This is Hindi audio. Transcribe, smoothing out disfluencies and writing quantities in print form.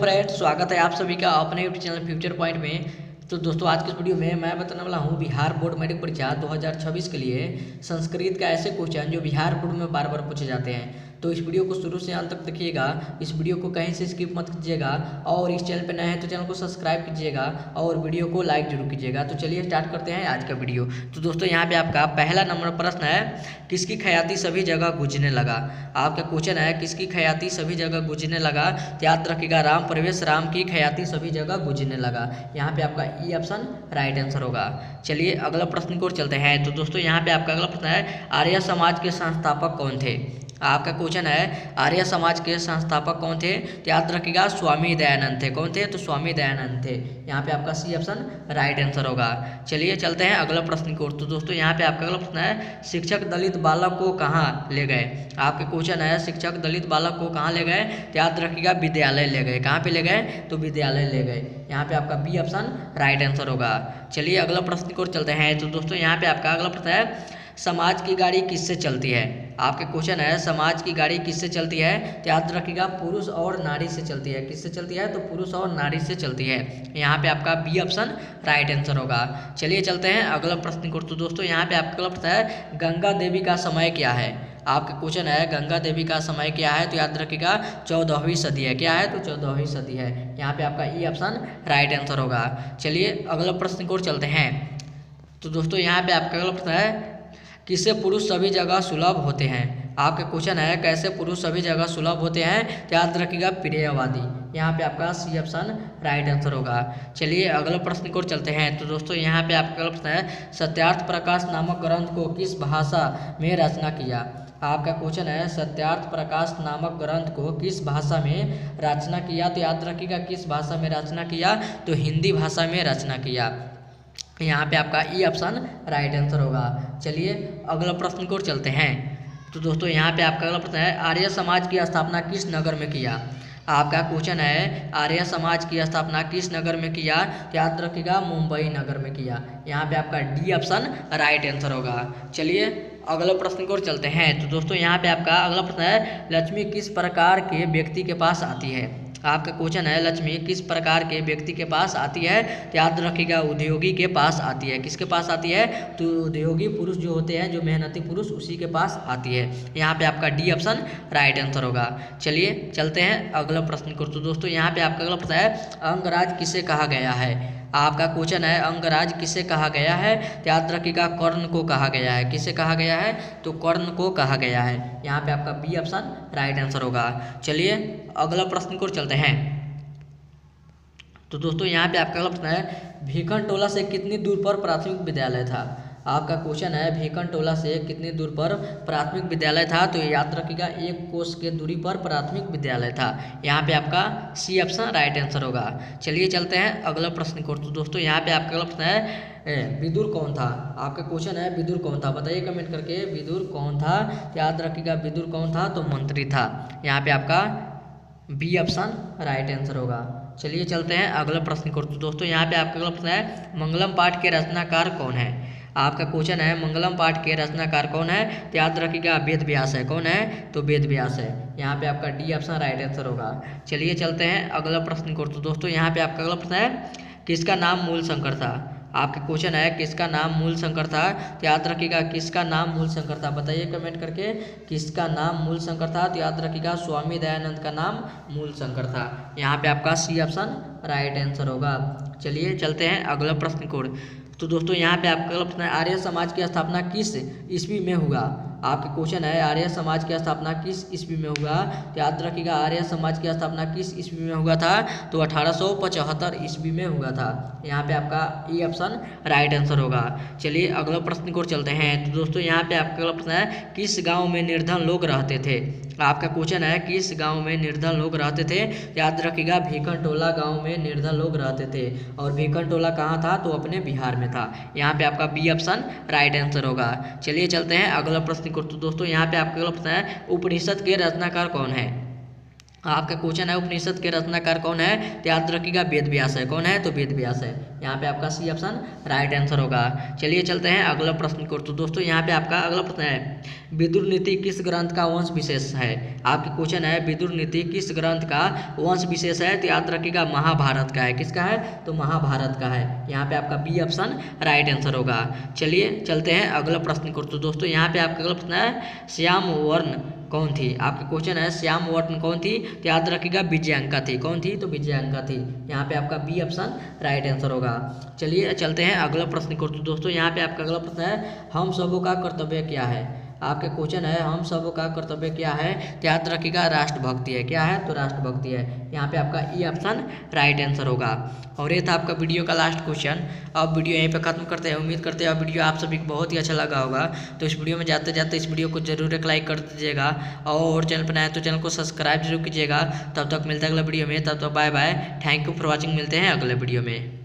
फ्रेंड्स, स्वागत है आप सभी का अपने यूट्यूब चैनल फ्यूचर पॉइंट में। तो दोस्तों, आज के इस वीडियो में मैं बताने वाला हूं बिहार बोर्ड मैट्रिक परीक्षा 2026 के लिए संस्कृत का ऐसे क्वेश्चन जो बिहार बोर्ड में बार बार पूछे जाते हैं। तो इस वीडियो को शुरू से अंत तक देखिएगा, इस वीडियो को कहीं से स्किप मत कीजिएगा और इस चैनल पर नए हैं तो चैनल को सब्सक्राइब कीजिएगा और वीडियो को लाइक जरूर कीजिएगा। तो चलिए स्टार्ट करते हैं आज का वीडियो। तो दोस्तों, यहाँ पे आपका पहला नंबर प्रश्न है, किसकी ख्याति सभी जगह गूंजने लगा। आपका क्वेश्चन है, किसकी ख्याति सभी जगह गूंजने लगा। तो याद रखिएगा, राम प्रवेश राम की ख्याति सभी जगह गूंजने लगा। यहाँ पे आपका ई ऑप्शन राइट आंसर होगा। चलिए अगला प्रश्न की ओर चलते हैं। तो दोस्तों, यहाँ पे आपका अगला प्रश्न है, आर्य समाज के संस्थापक कौन थे। आपका क्वेश्चन है, आर्य समाज के संस्थापक कौन थे। तो याद रखिएगा, स्वामी दयानंद थे। कौन थे? तो स्वामी दयानंद थे। यहाँ पे आपका सी ऑप्शन राइट आंसर होगा। चलिए चलते हैं अगला प्रश्न की ओर। तो दोस्तों, यहाँ पे आपका अगला प्रश्न है, शिक्षक दलित बालक को कहाँ ले गए। आपके क्वेश्चन है, शिक्षक दलित बालक को कहाँ ले गए। तो याद रखिएगा, विद्यालय ले गए। कहाँ पे ले गए? तो विद्यालय ले गए। यहाँ पे आपका बी ऑप्शन राइट आंसर होगा। चलिए अगला प्रश्न की ओर चलते हैं। तो दोस्तों, यहाँ पे आपका अगला प्रश्न है, समाज की गाड़ी किससे चलती है। आपके क्वेश्चन है, समाज की गाड़ी किससे चलती है। तो याद रखिएगा, पुरुष और नारी से चलती है। किससे चलती है? तो पुरुष और नारी से चलती है। यहाँ पे आपका बी ऑप्शन राइट आंसर होगा। चलिए चलते हैं अगला प्रश्न को। तो दोस्तों, यहाँ पे आपका अगला प्रश्न है, गंगा देवी का समय क्या है। आपका क्वेश्चन है, गंगा देवी का समय क्या है। तो याद रखिएगा, 14वीं सदी है। क्या है? तो 14वीं सदी है। यहाँ पे आपका ई ऑप्शन राइट आंसर होगा। चलिए अगला प्रश्न को चलते हैं। तो दोस्तों, यहाँ पे आपका अगला प्रश्न है, किससे पुरुष सभी जगह सुलभ होते हैं। आपका क्वेश्चन है, कैसे पुरुष सभी जगह सुलभ होते हैं। तो याद रखिएगा, प्रियवादी। यहाँ पे आपका सी ऑप्शन राइट आंसर होगा। चलिए अगला प्रश्न की ओर चलते हैं। तो दोस्तों, यहाँ पे आपका अगला प्रश्न है, सत्यार्थ प्रकाश नामक ग्रंथ को किस भाषा में रचना किया। आपका क्वेश्चन है, सत्यार्थ प्रकाश नामक ग्रंथ को किस भाषा में रचना किया। तो याद रखिएगा, किस भाषा में रचना किया। तो हिंदी भाषा में रचना किया। यहाँ पे आपका ई ऑप्शन राइट आंसर होगा। चलिए अगला प्रश्न की ओर चलते हैं। तो दोस्तों, यहाँ पे आपका अगला प्रश्न है, आर्य समाज की स्थापना किस नगर में किया। आपका क्वेश्चन है, आर्य समाज की स्थापना किस नगर में किया। तो याद रखिएगा, मुंबई नगर में किया। यहाँ पे आपका डी ऑप्शन राइट आंसर होगा। चलिए अगला प्रश्न की ओर चलते हैं। तो दोस्तों, यहाँ पे आपका अगला प्रश्न है, लक्ष्मी किस प्रकार के व्यक्ति के पास आती है। आपका क्वेश्चन है, लक्ष्मी किस प्रकार के व्यक्ति के पास आती है। तो याद रखिएगा, उद्योगी के पास आती है। किसके पास आती है? तो उद्योगी पुरुष जो होते हैं, जो मेहनती पुरुष, उसी के पास आती है। यहाँ पे आपका डी ऑप्शन राइट आंसर होगा। चलिए चलते हैं अगला प्रश्न को। तो दोस्तों, यहाँ पे आपका अगला प्रश्न है, अंगराज किसे कहा गया है। आपका क्वेश्चन है, अंगराज किसे कहा गया है। तो याद रखिएगा, कर्ण को कहा गया है। किसे कहा गया है? तो कर्ण को कहा गया है। यहाँ पे आपका बी ऑप्शन राइट आंसर होगा। चलिए अगला प्रश्न को चलते हैं। तो दोस्तों, यहाँ पे आपका अगला प्रश्न है, भीखन टोला से कितनी दूर पर प्राथमिक विद्यालय था। आपका क्वेश्चन है, भीखन टोला से कितनी दूर पर प्राथमिक विद्यालय था। तो याद रखिएगा, 1 कोस के दूरी पर प्राथमिक विद्यालय था। यहाँ पे आपका सी ऑप्शन राइट आंसर होगा। चलिए चलते हैं अगला प्रश्न को। तो दोस्तों, यहाँ पे आपका अगला प्रश्न है, विदुर कौन था। आपका क्वेश्चन है, विदुर कौन था। बताइए कमेंट करके, विदुर कौन था। याद रखिएगा, विदुर कौन था। तो मंत्री था। यहाँ पे आपका बी ऑप्शन राइट आंसर होगा। चलिए चलते हैं अगला प्रश्न को। तो दोस्तों, यहाँ पे आपका अगला प्रश्न है, मंगलम पाठ के रचनाकार कौन है। आपका क्वेश्चन है, मंगलम पाठ के रचनाकार कौन है। तो याद रखिएगा, वेद व्यास है। कौन है? तो वेद व्यास है। यहाँ पे आपका डी ऑप्शन राइट आंसर होगा। चलिए चलते हैं अगला प्रश्न को। तो दोस्तों, यहाँ पे आपका अगला प्रश्न है, किसका नाम मूल शंकर था। आपका क्वेश्चन है, किसका नाम मूल शंकर था। तो याद रखिएगा, किसका नाम मूल शंकर था। बताइए कमेंट करके, किसका नाम मूल शंकर था। तो याद रखिएगा, स्वामी दयानंद का नाम मूल शंकर था। यहाँ पे आपका सी ऑप्शन राइट आंसर होगा। चलिए चलते हैं अगला प्रश्न को। तो दोस्तों, यहाँ पे आपका अगला प्रश्न है, आर्य समाज की स्थापना किस ईस्वी में हुआ। आपके क्वेश्चन है, आर्य समाज की स्थापना किस ईस्वी में हुआ। तो याद रखिएगा, आर्य समाज की स्थापना किस ईस्वी में हुआ था। तो 1875 ईस्वी में हुआ था। यहाँ पे आपका ई ऑप्शन राइट आंसर होगा। चलिए अगला प्रश्न को चलते हैं। तो दोस्तों, यहाँ पे आपका अगला प्रश्न है, किस गाँव में निर्धन लोग रहते थे। आपका क्वेश्चन है, किस गांव में निर्धन लोग रहते थे। याद रखिएगा, भीखन टोला गांव में निर्धन लोग रहते थे। और भीखन टोला कहाँ था। तो अपने बिहार में था। यहाँ पे आपका बी ऑप्शन राइट आंसर होगा। चलिए चलते हैं अगला प्रश्न को। तो दोस्तों, यहाँ पे आपका अगला प्रश्न है, उपनिषद के रचनाकार कौन है। आपका क्वेश्चन है उपनिषद के रचनाकार कौन है, तो याद रखिएगा वेद व्यास है। कौन है, तो वेद व्यास है। यहाँ पे आपका सी ऑप्शन राइट आंसर होगा। चलिए चलते हैं अगला प्रश्न की ओर। तो दोस्तों यहाँ पे आपका अगला प्रश्न है, विदुर नीति किस ग्रंथ का वंश विशेष है। आपके क्वेश्चन है विदुर नीति किस ग्रंथ का वंश विशेष है, तो याद रखिएगा महाभारत का है। किसका है, तो महाभारत का है। यहाँ पे आपका बी ऑप्शन राइट आंसर होगा। चलिए चलते हैं अगला प्रश्न की ओर। तो दोस्तों यहाँ पे आपका अगला प्रश्न है, श्याम वर्ण कौन थी। आपके क्वेश्चन है श्याम वर्ण कौन थी, तो याद रखिएगा विजयांका थी। कौन थी, तो विजयांका थी। यहाँ पे आपका बी ऑप्शन राइट आंसर होगा। चलिए चलते हैं अगला प्रश्न की ओर। तो दोस्तों यहाँ पे आपका अगला प्रश्न है, हम सबों का कर्तव्य क्या है। आपके क्वेश्चन है हम सबों का कर्तव्य क्या है, तो याद रखिएगा राष्ट्रभक्ति है। क्या है, तो राष्ट्रभक्ति है। यहाँ पे आपका ई ऑप्शन राइट आंसर होगा। और ये था आपका वीडियो का लास्ट क्वेश्चन। अब वीडियो यहीं पे खत्म करते हैं। उम्मीद करते हैं अब वीडियो आप सभी को बहुत ही अच्छा लगा होगा। तो इस वीडियो में जाते जाते इस वीडियो को जरूर एक लाइक कर दीजिएगा और चैनल पर नए तो चैनल को सब्सक्राइब जरूर कीजिएगा। तब तक मिलते हैं अगले वीडियो में। तब तक bye bye, thank you for watching. मिलते हैं अगले वीडियो में।